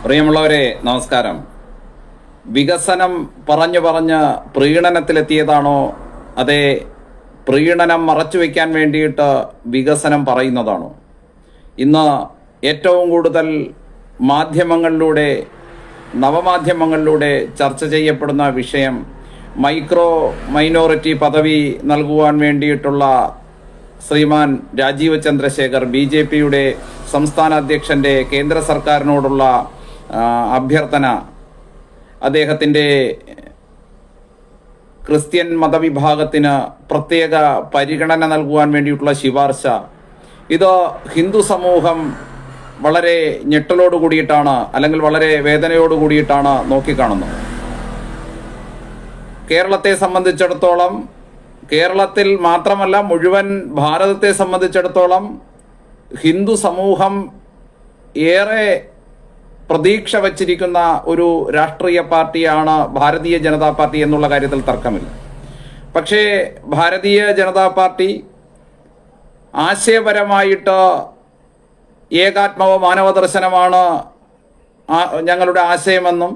പ്രിയമുള്ളവരെ നമസ്കാരം. വികസനം പറഞ്ഞു പറഞ്ഞ് പ്രീണനത്തിലെത്തിയതാണോ അതേ പ്രീണനം മറച്ചുവെക്കാൻ വേണ്ടിയിട്ട് വികസനം പറയുന്നതാണോ? ഇന്ന് ഏറ്റവും കൂടുതൽ മാധ്യമങ്ങളിലൂടെ നവമാധ്യമങ്ങളിലൂടെ ചർച്ച ചെയ്യപ്പെടുന്ന വിഷയം മൈനോറിറ്റി പദവി നൽകുവാൻ വേണ്ടിയിട്ടുള്ള ശ്രീമാൻ രാജീവ് ചന്ദ്രശേഖർ BJPയുടെ സംസ്ഥാന അധ്യക്ഷന്റെ കേന്ദ്ര സർക്കാരിനോടുള്ള അഭ്യർത്ഥന, അദ്ദേഹത്തിൻ്റെ ക്രിസ്ത്യൻ മതവിഭാഗത്തിന് പ്രത്യേക പരിഗണന നൽകുവാൻ വേണ്ടിയിട്ടുള്ള ശുപാർശ, ഇത് ഹിന്ദു സമൂഹം വളരെ ഞെട്ടലോട് കൂടിയിട്ടാണ് അല്ലെങ്കിൽ വളരെ വേദനയോട് കൂടിയിട്ടാണ് നോക്കിക്കാണുന്നത്. കേരളത്തെ സംബന്ധിച്ചിടത്തോളം, കേരളത്തിൽ മാത്രമല്ല മുഴുവൻ ഭാരതത്തെ സംബന്ധിച്ചിടത്തോളം ഹിന്ദു സമൂഹം ഏറെ പ്രതീക്ഷ വച്ചിരിക്കുന്ന ഒരു രാഷ്ട്രീയ പാർട്ടിയാണ് ഭാരതീയ ജനതാ പാർട്ടി എന്നുള്ള കാര്യത്തിൽ തർക്കമില്ല. പക്ഷേ ഭാരതീയ ജനതാ പാർട്ടി ആശയപരമായിട്ട് ഏകാത്മവ മാനവദർശനമാണ് ഞങ്ങളുടെ ആശയമെന്നും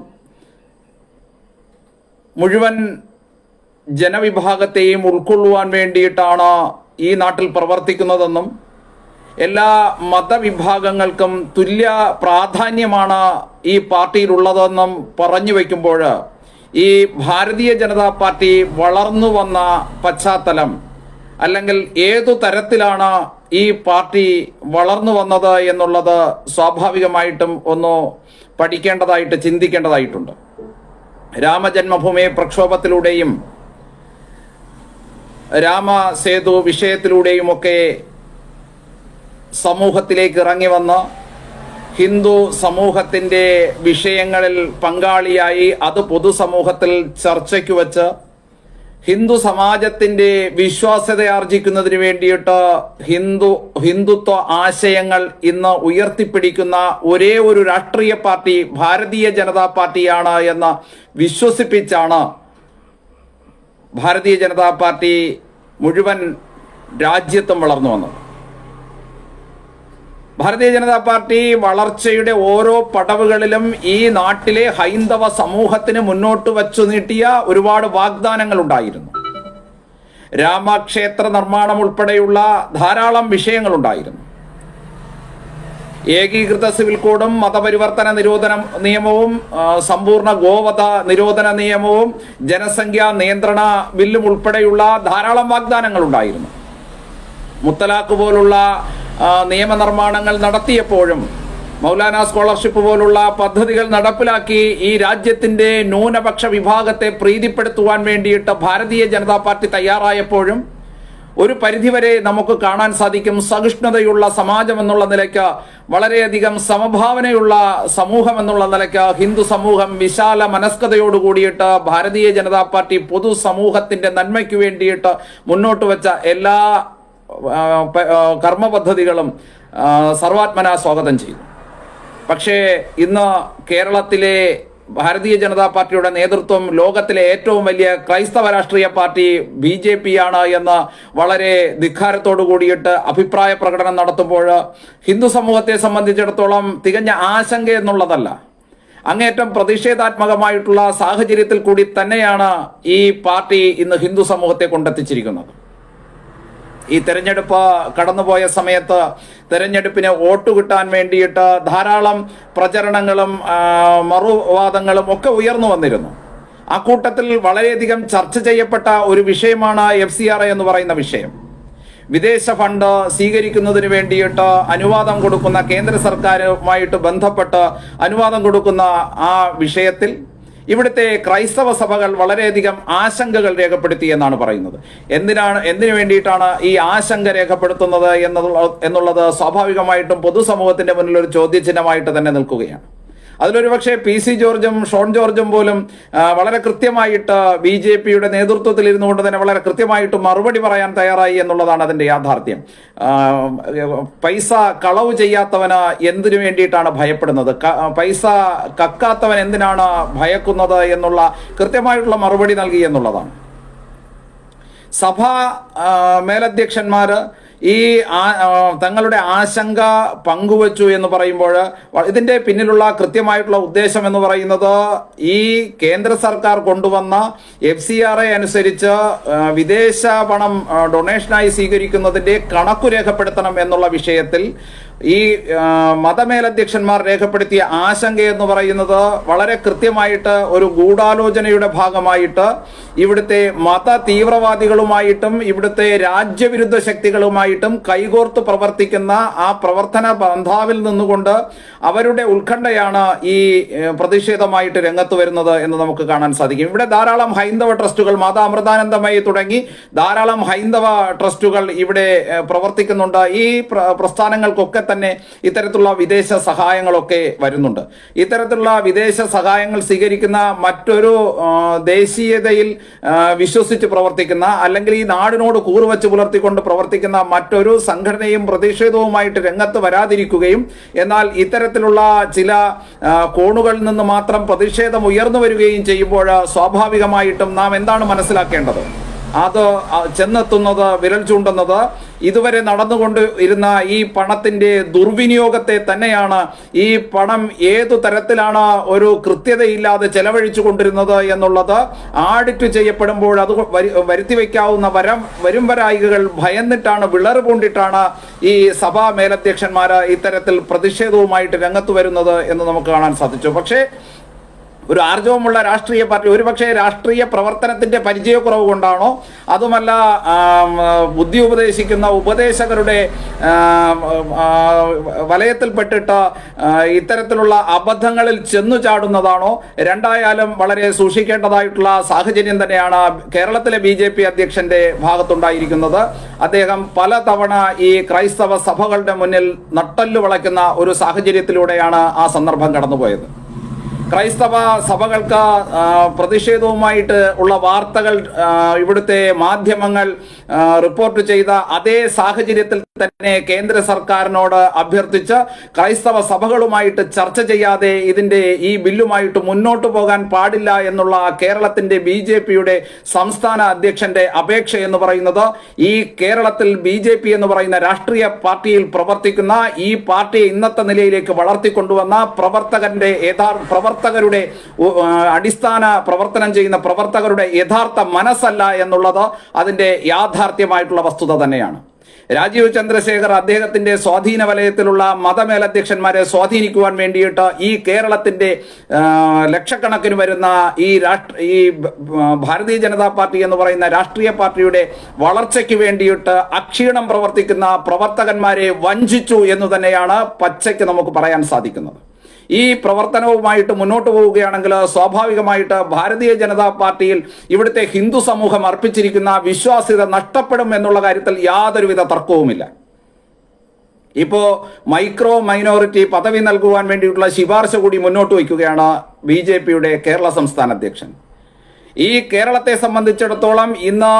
മുഴുവൻ ജനവിഭാഗത്തെയും ഉൾക്കൊള്ളുവാൻ വേണ്ടിയിട്ടാണ് ഈ നാട്ടിൽ പ്രവർത്തിക്കുന്നതെന്നും എല്ലാ മതവിഭാഗങ്ങൾക്കും തുല്യ പ്രാധാന്യമാണ് ഈ പാർട്ടിയിലുള്ളതെന്നും പറഞ്ഞു വയ്ക്കുമ്പോൾ ഈ ഭാരതീയ ജനതാ പാർട്ടി വളർന്നു വന്ന പശ്ചാത്തലം അല്ലെങ്കിൽ ഏതു തരത്തിലാണ് ഈ പാർട്ടി വളർന്നു വന്നത് എന്നുള്ളത് സ്വാഭാവികമായിട്ടും ഒന്ന് പഠിക്കേണ്ടതായിട്ട്, ചിന്തിക്കേണ്ടതായിട്ടുണ്ട്. രാമജന്മഭൂമി പ്രക്ഷോഭത്തിലൂടെയും രാമസേതു വിഷയത്തിലൂടെയുമൊക്കെ സമൂഹത്തിലേക്ക് ഇറങ്ങി വന്ന് ഹിന്ദു സമൂഹത്തിൻ്റെ വിഷയങ്ങളിൽ പങ്കാളിയായി അത് പൊതുസമൂഹത്തിൽ ചർച്ചയ്ക്ക് വച്ച് ഹിന്ദു സമാജത്തിൻ്റെ വിശ്വാസ്യതയാർജിക്കുന്നതിന് വേണ്ടിയിട്ട് ഹിന്ദുത്വ ആശയങ്ങൾ ഇന്ന് ഉയർത്തിപ്പിടിക്കുന്ന ഒരേ ഒരു രാഷ്ട്രീയ പാർട്ടി ഭാരതീയ ജനതാ പാർട്ടിയാണ് എന്ന് വിശ്വസിപ്പിച്ചാണ് ഭാരതീയ ജനതാ പാർട്ടി മുഴുവൻ രാജ്യത്തും വളർന്നു വന്നത്. ഭാരതീയ ജനതാ പാർട്ടി വളർച്ചയുടെ ഓരോ പടവുകളിലും ഈ നാട്ടിലെ ഹൈന്ദവ സമൂഹത്തിന് മുന്നോട്ട് വച്ചു നീട്ടിയ ഒരുപാട് വാഗ്ദാനങ്ങൾ ഉണ്ടായിരുന്നു. രാമക്ഷേത്ര നിർമ്മാണം ഉൾപ്പെടെയുള്ള ധാരാളം വിഷയങ്ങളുണ്ടായിരുന്നു. ഏകീകൃത സിവിൽ കോഡും മതപരിവർത്തന നിരോധന നിയമവും സമ്പൂർണ്ണ ഗോവധ നിരോധന നിയമവും ജനസംഖ്യാ നിയന്ത്രണ ബില്ലും ഉൾപ്പെടെയുള്ള ധാരാളം വാഗ്ദാനങ്ങൾ ഉണ്ടായിരുന്നു. മുത്തലാഖ് പോലുള്ള നിയമനിർമ്മാണങ്ങൾ നടത്തിയപ്പോഴും മൗലാന സ്കോളർഷിപ്പ് പോലുള്ള പദ്ധതികൾ നടപ്പിലാക്കി ഈ രാജ്യത്തിന്റെ ന്യൂനപക്ഷ വിഭാഗത്തെ പ്രീതിപ്പെടുത്തുവാൻ വേണ്ടിയിട്ട് ഭാരതീയ ജനതാ പാർട്ടി തയ്യാറായപ്പോഴും ഒരു പരിധിവരെ നമുക്ക് കാണാൻ സാധിക്കും സഹിഷ്ണുതയുള്ള സമാജം എന്നുള്ള നിലയ്ക്ക്, വളരെയധികം സമഭാവനയുള്ള സമൂഹം എന്നുള്ള നിലയ്ക്ക് ഹിന്ദു സമൂഹം വിശാല മനസ്കതയോട് കൂടിയിട്ട് ഭാരതീയ ജനതാ പാർട്ടി പൊതുസമൂഹത്തിന്റെ നന്മയ്ക്ക് വേണ്ടിയിട്ട് മുന്നോട്ട് വെച്ച എല്ലാ കർമ്മ പദ്ധതികളും സർവാത്മന സ്വാഗതം ചെയ്തു. പക്ഷേ ഇന്ന് കേരളത്തിലെ ഭാരതീയ ജനതാ പാർട്ടിയുടെ നേതൃത്വം ലോകത്തിലെ ഏറ്റവും വലിയ ക്രൈസ്തവ രാഷ്ട്രീയ പാർട്ടി BJP ആണ് എന്ന് വളരെ ധിക്കാരത്തോടു കൂടിയിട്ട് അഭിപ്രായ പ്രകടനം നടത്തുമ്പോൾ ഹിന്ദു സമൂഹത്തെ സംബന്ധിച്ചിടത്തോളം തികഞ്ഞ ആശങ്ക എന്നുള്ളതല്ല, അങ്ങേറ്റം പ്രതിഷേധാത്മകമായിട്ടുള്ള സാഹചര്യത്തിൽ കൂടി തന്നെയാണ് ഈ പാർട്ടി ഇന്ന് ഹിന്ദു സമൂഹത്തെ കൊണ്ടെത്തിച്ചിരിക്കുന്നത്. ഈ തെരഞ്ഞെടുപ്പ് കടന്നുപോയ സമയത്ത് തെരഞ്ഞെടുപ്പിന് വോട്ട് കിട്ടാൻ വേണ്ടിയിട്ട് ധാരാളം പ്രചരണങ്ങളും മറുവാദങ്ങളും ഒക്കെ ഉയർന്നു വന്നിരുന്നു. ആ കൂട്ടത്തിൽ വളരെയധികം ചർച്ച ചെയ്യപ്പെട്ട ഒരു വിഷയമാണ് FCRA എന്ന് പറയുന്ന വിഷയം. വിദേശ ഫണ്ട് സ്വീകരിക്കുന്നതിന് വേണ്ടിയിട്ട് അനുവാദം കൊടുക്കുന്ന കേന്ദ്ര സർക്കാരുമായിട്ട് ബന്ധപ്പെട്ട് അനുവാദം കൊടുക്കുന്ന ആ വിഷയത്തിൽ ഇവിടുത്തെ ക്രൈസ്തവ സഭകൾ വളരെയധികം ആശങ്കകൾ രേഖപ്പെടുത്തി എന്നാണ് പറയുന്നത്. എന്തിനു വേണ്ടിയിട്ടാണ് ഈ ആശങ്ക രേഖപ്പെടുത്തുന്നത് എന്നുള്ളത് സ്വാഭാവികമായിട്ടും പൊതുസമൂഹത്തിന്റെ മുന്നിൽ ഒരു ചോദ്യചിഹ്നമായിട്ട് തന്നെ നിൽക്കുകയാണ്. അതിലൊരു പക്ഷേ PC ജോർജും ഷോൺ ജോർജും പോലും വളരെ കൃത്യമായിട്ട് BJPയുടെ നേതൃത്വത്തിൽ ഇരുന്നുകൊണ്ട് തന്നെ വളരെ കൃത്യമായിട്ട് മറുപടി പറയാൻ തയ്യാറായി എന്നുള്ളതാണ് അതിൻ്റെ യാഥാർത്ഥ്യം. പൈസ കളവ് ചെയ്യാത്തവന് എന്തിനു വേണ്ടിയിട്ടാണ് ഭയപ്പെടുന്നത്, പൈസ കക്കാത്തവൻ എന്തിനാണ് ഭയക്കുന്നത് എന്നുള്ള കൃത്യമായിട്ടുള്ള മറുപടി നൽകി എന്നുള്ളതാണ്. സഭാ മേലധ്യക്ഷന്മാർ ഈ തങ്ങളുടെ ആശങ്ക പങ്കുവച്ചു എന്ന് പറയുമ്പോൾ ഇതിന്റെ പിന്നിലുള്ള കൃത്യമായിട്ടുള്ള ഉദ്ദേശം എന്ന് പറയുന്നത് ഈ കേന്ദ്ര സർക്കാർ കൊണ്ടുവന്ന FCRA അനുസരിച്ച് വിദേശ പണം ഡൊണേഷനായി സ്വീകരിക്കുന്നതിന്റെ കണക്കു രേഖപ്പെടുത്തണം എന്നുള്ള വിഷയത്തിൽ ഈ മതമേലധ്യക്ഷന്മാർ രേഖപ്പെടുത്തിയ ആശങ്ക എന്ന് പറയുന്നത് വളരെ കൃത്യമായിട്ട് ഒരു ഗൂഢാലോചനയുടെ ഭാഗമായിട്ട് ഇവിടുത്തെ മത തീവ്രവാദികളുമായിട്ടും ഇവിടുത്തെ രാജ്യവിരുദ്ധ ശക്തികളുമായിട്ടും കൈകോർത്ത് പ്രവർത്തിക്കുന്ന ആ പ്രവർത്തന ബന്ധാവിൽ നിന്നുകൊണ്ട് അവരുടെ ഉത്കണ്ഠയാണ് ഈ പ്രതിഷേധമായിട്ട് രംഗത്ത് വരുന്നത് എന്ന് നമുക്ക് കാണാൻ സാധിക്കും. ഇവിടെ ധാരാളം ഹൈന്ദവ ട്രസ്റ്റുകൾ, മാതാ അമൃതാനന്ദമയി തുടങ്ങി ധാരാളം ഹൈന്ദവ ട്രസ്റ്റുകൾ ഇവിടെ പ്രവർത്തിക്കുന്നുണ്ട്. ഈ പ്രസ്ഥാനങ്ങൾക്കൊക്കെ തന്നെ ഇത്തരത്തിലുള്ള വിദേശ സഹായങ്ങളൊക്കെ വരുന്നുണ്ട്. ഇത്തരത്തിലുള്ള വിദേശ സഹായങ്ങൾ സ്വീകരിക്കുന്ന മറ്റൊരു ദേശീയതയിൽ വിശ്വസിച്ച് പ്രവർത്തിക്കുന്ന അല്ലെങ്കിൽ ഈ നാടിനോട് കൂറുവച്ച് പുലർത്തിക്കൊണ്ട് പ്രവർത്തിക്കുന്ന മറ്റൊരു സംഘടനയും പ്രതിഷേധവുമായിട്ട് രംഗത്ത് വരാതിരിക്കുകയും എന്നാൽ ഇത്തരത്തിലുള്ള ചില കോണുകളിൽ നിന്ന് മാത്രം പ്രതിഷേധം ഉയർന്നു വരികയും ചെയ്യുമ്പോൾ സ്വാഭാവികമായിട്ടും നാം എന്താണ് മനസ്സിലാക്കേണ്ടത്? അത് ചെന്നെത്തുന്നത്, വിരൽ ചൂണ്ടുന്നത് ഇതുവരെ നടന്നുകൊണ്ട് ഇരുന്ന ഈ പണത്തിന്റെ ദുർവിനിയോഗത്തെ തന്നെയാണ്. ഈ പണം ഏതു തരത്തിലാണ് ഒരു കൃത്യതയില്ലാതെ ചെലവഴിച്ചു കൊണ്ടിരുന്നത് എന്നുള്ളത് ആഡിറ്റ് ചെയ്യപ്പെടുമ്പോൾ അത് വരുത്തി വയ്ക്കാവുന്ന വരും വരായികകൾ ഭയന്നിട്ടാണ്, വിളറ് പൂണ്ടിട്ടാണ് ഈ സഭാ മേലധ്യക്ഷന്മാർ ഇത്തരത്തിൽ പ്രതിഷേധവുമായിട്ട് രംഗത്ത് വരുന്നത് എന്ന് നമുക്ക് കാണാൻ സാധിച്ചു. പക്ഷേ ഒരു ആർജവമുള്ള രാഷ്ട്രീയ പാർട്ടി, ഒരുപക്ഷെ രാഷ്ട്രീയ പ്രവർത്തനത്തിന്റെ പരിചയക്കുറവ് കൊണ്ടാണോ അതുമല്ല ബുദ്ധി ഉപദേശിക്കുന്ന ഉപദേശകരുടെ വലയത്തിൽപ്പെട്ടിട്ട് ഇത്തരത്തിലുള്ള അബദ്ധങ്ങളിൽ ചെന്നു ചാടുന്നതാണോ? രണ്ടായാലും വളരെ സൂക്ഷിക്കേണ്ടതായിട്ടുള്ള സാഹചര്യം തന്നെയാണ് കേരളത്തിലെ BJP അധ്യക്ഷന്റെ ഭാഗത്തുണ്ടായിരിക്കുന്നത്. അദ്ദേഹം പലതവണ ഈ ക്രൈസ്തവ സഭകളുടെ മുന്നിൽ നട്ടല്ലു വളയ്ക്കുന്ന ഒരു സാഹചര്യത്തിലൂടെയാണ് ആ സന്ദർഭം കടന്നുപോയത്. ക്രൈസ്തവ സഭകൾക്ക് പ്രതിഷേധവുമായിട്ട് ഉള്ള വാർത്തകൾ ഇവിടുത്തെ മാധ്യമങ്ങൾ റിപ്പോർട്ട് ചെയ്ത അതേ സാഹചര്യത്തിൽ തന്നെ കേന്ദ്ര സർക്കാരിനോട് അഭ്യർത്ഥിച്ച് ക്രൈസ്തവ സഭകളുമായിട്ട് ചർച്ച ചെയ്യാതെ ഇതിന്റെ ഈ ബില്ലുമായിട്ട് മുന്നോട്ട് പോകാൻ പാടില്ല എന്നുള്ള കേരളത്തിന്റെ BJPയുടെ സംസ്ഥാന അധ്യക്ഷന്റെ അപേക്ഷ എന്ന് പറയുന്നത് ഈ കേരളത്തിൽ BJP എന്ന് പറയുന്ന രാഷ്ട്രീയ പാർട്ടിയിൽ പ്രവർത്തിക്കുന്ന ഈ പാർട്ടിയെ ഇന്നത്തെ നിലയിലേക്ക് വളർത്തിക്കൊണ്ടുവന്ന പ്രവർത്തകരുടെ അടിസ്ഥാന പ്രവർത്തനം ചെയ്യുന്ന പ്രവർത്തകരുടെ യഥാർത്ഥ മനസ്സല്ല എന്നുള്ളത് അതിന്റെ യാഥാർത്ഥ്യമായിട്ടുള്ള വസ്തുത തന്നെയാണ്. രാജീവ് ചന്ദ്രശേഖർ അദ്ദേഹത്തിന്റെ സ്വാധീന വലയത്തിലുള്ള മതമേലധ്യക്ഷന്മാരെ സ്വാധീനിക്കുവാൻ വേണ്ടിയിട്ട് ഈ കേരളത്തിന്റെ ലക്ഷക്കണക്കിന് വരുന്ന ഈ ഭാരതീയ ജനതാ പാർട്ടി എന്ന് പറയുന്ന രാഷ്ട്രീയ പാർട്ടിയുടെ വളർച്ചയ്ക്ക് വേണ്ടിയിട്ട് അക്ഷീണം പ്രവർത്തിക്കുന്ന പ്രവർത്തകന്മാരെ വഞ്ചിച്ചു എന്ന് തന്നെയാണ് പച്ചയ്ക്ക് നമുക്ക് പറയാൻ സാധിക്കുന്നത്. ഈ പ്രവർത്തനവുമായിട്ട് മുന്നോട്ട് പോവുകയാണെങ്കിൽ സ്വാഭാവികമായിട്ട് ഭാരതീയ ജനതാ പാർട്ടിയിൽ ഇവിടുത്തെ ഹിന്ദു സമൂഹം അർപ്പിച്ചിരിക്കുന്ന വിശ്വാസ്യത നഷ്ടപ്പെടും എന്നുള്ള കാര്യത്തിൽ യാതൊരുവിധ തർക്കവുമില്ല. ഇപ്പോ മൈക്രോ മൈനോറിറ്റി പദവി നൽകുവാൻ വേണ്ടിയിട്ടുള്ള ശുപാർശ കൂടി മുന്നോട്ട് വയ്ക്കുകയാണ് BJPയുടെ കേരള സംസ്ഥാന അധ്യക്ഷൻ. ഈ കേരളത്തെ സംബന്ധിച്ചിടത്തോളം ഇന്ന്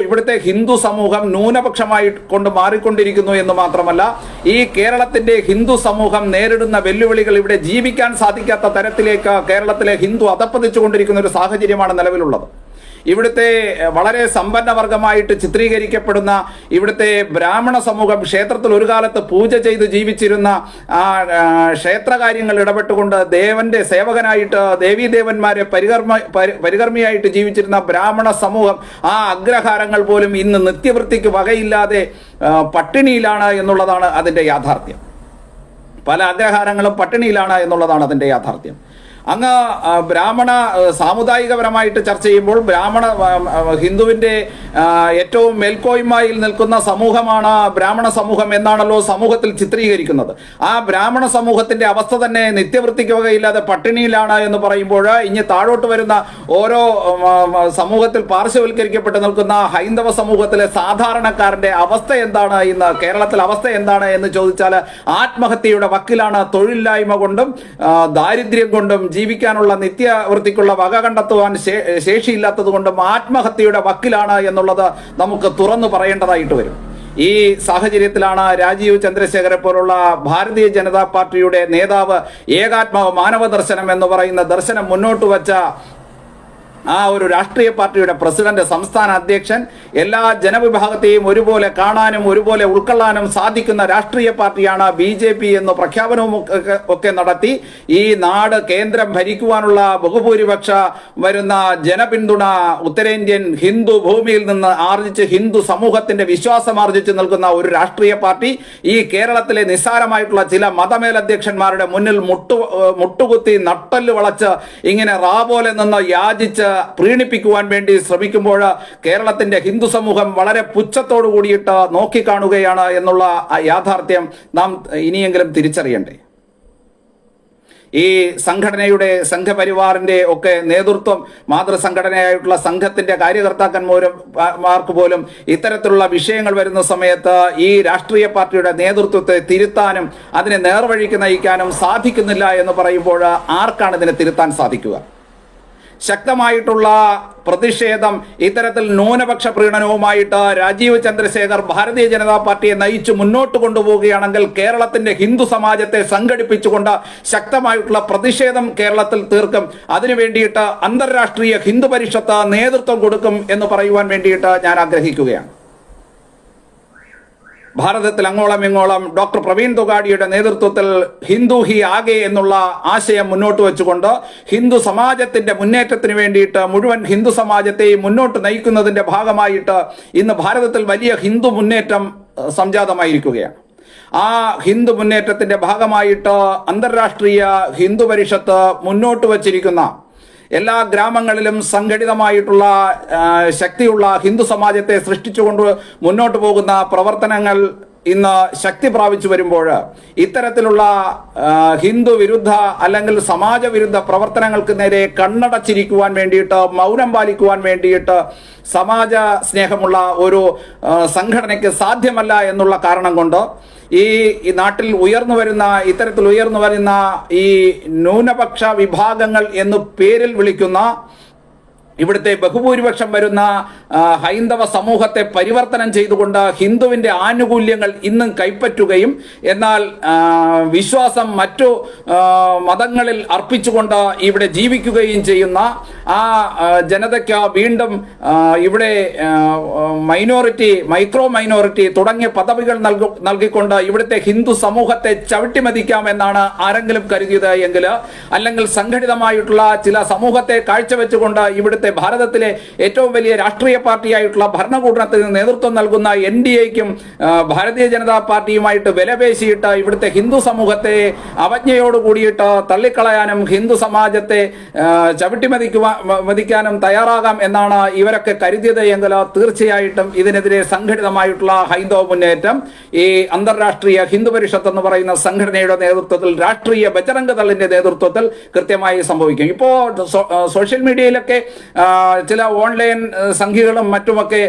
ഇവിടുത്തെ ഹിന്ദു സമൂഹം ന്യൂനപക്ഷമായി കൊണ്ട് മാറിക്കൊണ്ടിരിക്കുന്നു എന്ന് മാത്രമല്ല, ഈ കേരളത്തിന്റെ ഹിന്ദു സമൂഹം നേരിടുന്ന വെല്ലുവിളികൾ ഇവിടെ ജീവിക്കാൻ സാധിക്കാത്ത തരത്തിലേക്ക് കേരളത്തിലെ ഹിന്ദു അധപ്പതിച്ചുകൊണ്ടിരിക്കുന്ന ഒരു സാഹചര്യമാണ് നിലവിലുള്ളത്. ഇവിടുത്തെ വളരെ സമ്പന്ന വർഗമായിട്ട് ചിത്രീകരിക്കപ്പെടുന്ന ഇവിടുത്തെ ബ്രാഹ്മണ സമൂഹം ക്ഷേത്രത്തിൽ ഒരു കാലത്ത് പൂജ ചെയ്ത് ജീവിച്ചിരുന്ന ആ ക്ഷേത്രകാര്യങ്ങൾ ഇടപെട്ടുകൊണ്ട് ദേവന്റെ സേവകനായിട്ട് ദേവീദേവന്മാരെ പരികർമ്മിയായിട്ട് ജീവിച്ചിരുന്ന ബ്രാഹ്മണ സമൂഹം ആ അഗ്രഹാരങ്ങൾ പോലും ഇന്ന് നിത്യവൃത്തിക്ക് വകയില്ലാതെ പട്ടിണിയിലാണ് എന്നുള്ളതാണ് അതിന്റെ യാഥാർത്ഥ്യം. പല അഗ്രഹാരങ്ങളും പട്ടിണിയിലാണ് എന്നുള്ളതാണ് അതിന്റെ യാഥാർത്ഥ്യം. അങ്ങ് ബ്രാഹ്മണ സാമുദായികപരമായിട്ട് ചർച്ച ചെയ്യുമ്പോൾ ഹിന്ദുവിന്റെ ഏറ്റവും മേൽക്കോയ്മയിൽ നിൽക്കുന്ന സമൂഹമാണ് ബ്രാഹ്മണ സമൂഹം എന്നാണല്ലോ സമൂഹത്തിൽ ചിത്രീകരിക്കുന്നത്. ആ ബ്രാഹ്മണ സമൂഹത്തിന്റെ അവസ്ഥ തന്നെ നിത്യവൃത്തിക്ക് വകയില്ലാതെ പട്ടിണിയിലാണ് എന്ന് പറയുമ്പോൾ ഇനി താഴോട്ട് വരുന്ന ഓരോ സമൂഹത്തിൽ പാർശ്വവൽക്കരിക്കപ്പെട്ട് നിൽക്കുന്ന ഹൈന്ദവ സമൂഹത്തിലെ സാധാരണക്കാരന്റെ അവസ്ഥ എന്താണ്, ഇന്ന് കേരളത്തിൽ അവസ്ഥ എന്താണ് എന്ന് ചോദിച്ചാൽ ആത്മഹത്യയുടെ വക്കിലാണ്. തൊഴിലില്ലായ്മ കൊണ്ടും ദാരിദ്ര്യം കൊണ്ടും ജീവിക്കാനുള്ള നിത്യവൃത്തിക്കുള്ള വക കണ്ടെത്തുവാൻ ശേഷിയില്ലാത്തത് കൊണ്ടും ആത്മഹത്യയുടെ വക്കിലാണ് എന്നുള്ളത് നമുക്ക് തുറന്നു പറയേണ്ടതായിട്ട് വരും. ഈ സാഹചര്യത്തിലാണ് രാജീവ് ചന്ദ്രശേഖരെ പോലുള്ള ഭാരതീയ ജനതാ പാർട്ടിയുടെ നേതാവ് ഏകാത്മാവ് മാനവ ദർശനം എന്ന് പറയുന്ന ദർശനം മുന്നോട്ട് വച്ച ആ ഒരു രാഷ്ട്രീയ പാർട്ടിയുടെ പ്രസിഡന്റ്, സംസ്ഥാന അധ്യക്ഷൻ എല്ലാ ജനവിഭാഗത്തെയും ഒരുപോലെ കാണാനും ഒരുപോലെ ഉൾക്കൊള്ളാനും സാധിക്കുന്ന രാഷ്ട്രീയ പാർട്ടിയാണ് BJP എന്ന് പ്രഖ്യാപനവും ഒക്കെ നടത്തി ഈ നാട് കേന്ദ്രം ഭരിക്കുവാനുള്ള ബഹുഭൂരിപക്ഷ വരുന്ന ജനപിന്തുണ ഉത്തരേന്ത്യൻ ഹിന്ദു ഭൂമിയിൽ നിന്ന് ആർജിച്ച് ഹിന്ദു സമൂഹത്തിന്റെ വിശ്വാസം ആർജിച്ച് നിൽക്കുന്ന ഒരു രാഷ്ട്രീയ പാർട്ടി ഈ കേരളത്തിലെ നിസ്സാരമായിട്ടുള്ള ചില മതമേലധ്യക്ഷന്മാരുടെ മുന്നിൽ മുട്ടുകുത്തി നട്ടല് വളച്ച് ഇങ്ങനെ പോലെ നിന്ന് യാചിച്ച് പ്രീണിപ്പിക്കുവാൻ വേണ്ടി ശ്രമിക്കുമ്പോൾ കേരളത്തിന്റെ ഹിന്ദു സമൂഹം വളരെ പുച്ഛത്തോടു കൂടിയിട്ട് നോക്കിക്കാണുകയാണ് എന്നുള്ള യാഥാർത്ഥ്യം നാം ഇനിയെങ്കിലും തിരിച്ചറിയണ്ടേ. ഈ സംഘടനയുടെ സംഘപരിവാറിന്റെ ഒക്കെ നേതൃത്വം മാതൃസംഘടനയായിട്ടുള്ള സംഘത്തിന്റെ കാര്യകർത്താക്കന്മാർക്ക് പോലും ഇത്തരത്തിലുള്ള വിഷയങ്ങൾ വരുന്ന സമയത്ത് ഈ രാഷ്ട്രീയ പാർട്ടിയുടെ നേതൃത്വത്തെ തിരുത്താനും അതിനെ നേർവഴിക്ക് നയിക്കാനും സാധിക്കുന്നില്ല എന്ന് പറയുമ്പോൾ ആർക്കാണ് ഇതിനെ തിരുത്താൻ സാധിക്കുക? ശക്തമായിട്ടുള്ള പ്രതിഷേധം ഇത്തരത്തിൽ ന്യൂനപക്ഷ പ്രീണനവുമായിട്ട് രാജീവ് ചന്ദ്രശേഖർ ഭാരതീയ ജനതാ പാർട്ടിയെ നയിച്ചു മുന്നോട്ട് കൊണ്ടുപോവുകയാണെങ്കിൽ കേരളത്തിന്റെ ഹിന്ദു സമാജത്തെ സംഘടിപ്പിച്ചുകൊണ്ട് ശക്തമായിട്ടുള്ള പ്രതിഷേധം കേരളത്തിൽ തീർക്കും. അതിനു വേണ്ടിയിട്ട് അന്തർരാഷ്ട്രീയ ഹിന്ദു പരിഷത്ത് നേതൃത്വം കൊടുക്കും എന്ന് പറയുവാൻ വേണ്ടിയിട്ട് ഞാൻ ആഗ്രഹിക്കുകയാണ്. ഭാരതത്തിൽ അങ്ങോളം ഇങ്ങോളം ഡോക്ടർ പ്രവീൺ തൊഗാഡിയുടെ നേതൃത്വത്തിൽ ഹിന്ദു ഹി ആകെ എന്നുള്ള ആശയം മുന്നോട്ട് വെച്ചുകൊണ്ട് ഹിന്ദു സമാജത്തിന്റെ മുന്നേറ്റത്തിന് വേണ്ടിയിട്ട് മുഴുവൻ ഹിന്ദു സമാജത്തെയും മുന്നോട്ട് നയിക്കുന്നതിന്റെ ഭാഗമായിട്ട് ഇന്ന് ഭാരതത്തിൽ വലിയ ഹിന്ദു മുന്നേറ്റം സംജാതമായിരിക്കുകയാണ്. ആ ഹിന്ദു മുന്നേറ്റത്തിന്റെ ഭാഗമായിട്ട് അന്തർരാഷ്ട്രീയ ഹിന്ദു പരിഷത്ത് മുന്നോട്ട് വച്ചിരിക്കുന്ന എല്ലാ ഗ്രാമങ്ങളിലും സംഘടിതമായിട്ടുള്ള ശക്തിയുള്ള ഹിന്ദു സമാജത്തെ സൃഷ്ടിച്ചുകൊണ്ട് മുന്നോട്ട് പോകുന്ന പ്രവർത്തനങ്ങൾ ഇന്ന് ശക്തി പ്രാപിച്ചു വരുമ്പോൾ ഇത്തരത്തിലുള്ള ഹിന്ദു വിരുദ്ധ അല്ലെങ്കിൽ സമാജ വിരുദ്ധ പ്രവർത്തനങ്ങൾക്ക് നേരെ കണ്ണടച്ചിരിക്കുവാൻ വേണ്ടിയിട്ട്, മൗനം പാലിക്കുവാൻ വേണ്ടിയിട്ട് സമാജ സ്നേഹമുള്ള ഒരു സംഘടനയ്ക്ക് സാധ്യമല്ല എന്നുള്ള കാരണം കൊണ്ട് ഈ നാട്ടിൽ ഇത്തരത്തിൽ ഉയർന്നു വരുന്ന ഈ ന്യൂനപക്ഷ വിഭാഗങ്ങൾ എന്ന് പേരിൽ വിളിക്കുന്ന ഇവിടുത്തെ ബഹുഭൂരിപക്ഷം വരുന്ന ഹൈന്ദവ സമൂഹത്തെ പരിവർത്തനം ചെയ്തുകൊണ്ട് ഹിന്ദുവിന്റെ ആനുകൂല്യങ്ങൾ ഇന്നും കൈപ്പറ്റുകയും എന്നാൽ വിശ്വാസം മറ്റു മതങ്ങളിൽ അർപ്പിച്ചുകൊണ്ട് ഇവിടെ ജീവിക്കുകയും ചെയ്യുന്ന ആ ജനതയ്ക്ക് വീണ്ടും ഇവിടെ മൈക്രോ മൈനോറിറ്റി തുടങ്ങിയ പദവികൾ നൽകിക്കൊണ്ട് ഇവിടുത്തെ ഹിന്ദു സമൂഹത്തെ ചവിട്ടിമതിക്കാമെന്നാണ് ആരെങ്കിലും കരുതിയത് എങ്കിൽ, അല്ലെങ്കിൽ സംഘടിതമായിട്ടുള്ള ചില സമൂഹത്തെ കാഴ്ചവെച്ചുകൊണ്ട് ഇവിടുത്തെ ഭാരതത്തിലെ ഏറ്റവും വലിയ രാഷ്ട്രീയ പാർട്ടിയായിട്ടുള്ള ഭരണകൂടത്തിന് നേതൃത്വം നൽകുന്ന NDAയ്ക്കും ഭാരതീയ ജനതാ പാർട്ടിയുമായിട്ട് വിലപേശിയിട്ട് ഇവിടുത്തെ ഹിന്ദു സമൂഹത്തെ അവജ്ഞയോട് കൂടിയിട്ട് തള്ളിക്കളയാനും ഹിന്ദു സമാജത്തെ ചവിട്ടിമതിക്കാനും തയ്യാറാകാം എന്നാണ് ഇവരൊക്കെ കരുതിയത് എങ്കിൽ തീർച്ചയായിട്ടും ഇതിനെതിരെ സംഘടിതമായിട്ടുള്ള ഹൈന്ദവ മുന്നേറ്റം ഈ അന്തർരാഷ്ട്രീയ ഹിന്ദു പരിഷത്ത് എന്ന് പറയുന്ന സംഘടനയുടെ നേതൃത്വത്തിൽ, രാഷ്ട്രീയ ബജറംഗ് ദളിന്റെ നേതൃത്വത്തിൽ കൃത്യമായി സംഭവിക്കും. ഇപ്പോൾ സോഷ്യൽ മീഡിയയിലൊക്കെ ചില ഓൺലൈൻ സംഖ്യകളും മറ്റുമൊക്കെ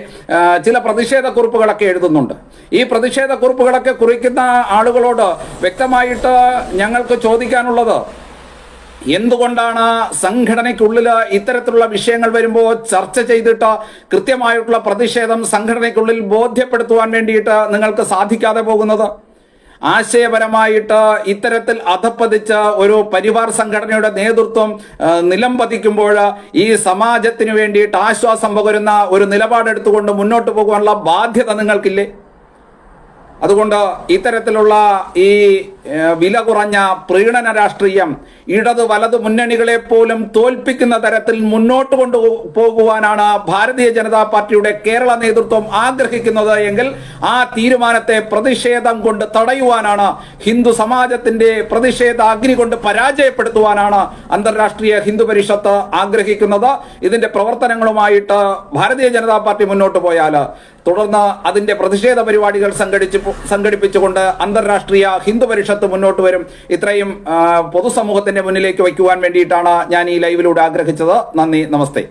ചില പ്രതിഷേധ കുറിപ്പുകളൊക്കെ എഴുതുന്നുണ്ട്. ഈ പ്രതിഷേധ കുറിപ്പുകളൊക്കെ കുറിക്കുന്ന ആളുകളോട് വ്യക്തമായിട്ട് ഞങ്ങൾക്ക് ചോദിക്കാനുള്ളത്, എന്തുകൊണ്ടാണ് സംഘടനയ്ക്കുള്ളിൽ ഇത്തരത്തിലുള്ള വിഷയങ്ങൾ വരുമ്പോൾ ചർച്ച ചെയ്തിട്ട് കൃത്യമായിട്ടുള്ള പ്രതിഷേധം സംഘടനയ്ക്കുള്ളിൽ ബോധ്യപ്പെടുത്തുവാൻ വേണ്ടിയിട്ട് നിങ്ങൾക്ക് സാധിക്കാതെ പോകുന്നത്? ആശയപരമായിട്ട് ഇത്തരത്തിൽ അധപ്പതിച്ച ഒരു പരിവാർ സംഘടനയുടെ നേതൃത്വം നിലംപതിക്കുമ്പോൾ ഈ സമാജത്തിന് വേണ്ടിയിട്ട് ആശ്വാസം പകരുന്ന ഒരു നിലപാടെടുത്തുകൊണ്ട് മുന്നോട്ട് പോകുവാനുള്ള ബാധ്യത നിങ്ങൾക്കില്ലേ? അതുകൊണ്ട് ഇത്തരത്തിലുള്ള ഈ വില കുറഞ്ഞ പ്രീണന രാഷ്ട്രീയം ഇടത് വലത് മുന്നണികളെ പോലും തോൽപ്പിക്കുന്ന തരത്തിൽ മുന്നോട്ട് കൊണ്ടുപോകുവാനാണ് ഭാരതീയ ജനതാ പാർട്ടിയുടെ കേരള നേതൃത്വം ആഗ്രഹിക്കുന്നത് എങ്കിൽ ആ തീരുമാനത്തെ പ്രതിഷേധം കൊണ്ട് തടയുവാനാണ്, ഹിന്ദു സമാജത്തിന്റെ പ്രതിഷേധ അഗ്നി കൊണ്ട് പരാജയപ്പെടുത്തുവാനാണ് അന്തർരാഷ്ട്രീയ ഹിന്ദു പരിഷത്ത് ആഗ്രഹിക്കുന്നത്. ഇതിന്റെ പ്രവർത്തനങ്ങളുമായിട്ട് ഭാരതീയ ജനതാ പാർട്ടി മുന്നോട്ട് പോയാൽ തുടർന്ന് അതിന്റെ പ്രതിഷേധ പരിപാടികൾ സംഘടിപ്പിച്ചുകൊണ്ട് അന്തർരാഷ്ട്രീയ ഹിന്ദു പരിഷത്ത് മുന്നോട്ട് വരും. ഇത്രയും പൊതുസമൂഹത്തിന്റെ മുന്നിലേക്ക് വയ്ക്കുവാൻ വേണ്ടിയിട്ടാണ് ഞാൻ ഈ ലൈവിലൂടെ ആഗ്രഹിച്ചത്. നന്ദി, നമസ്തേ.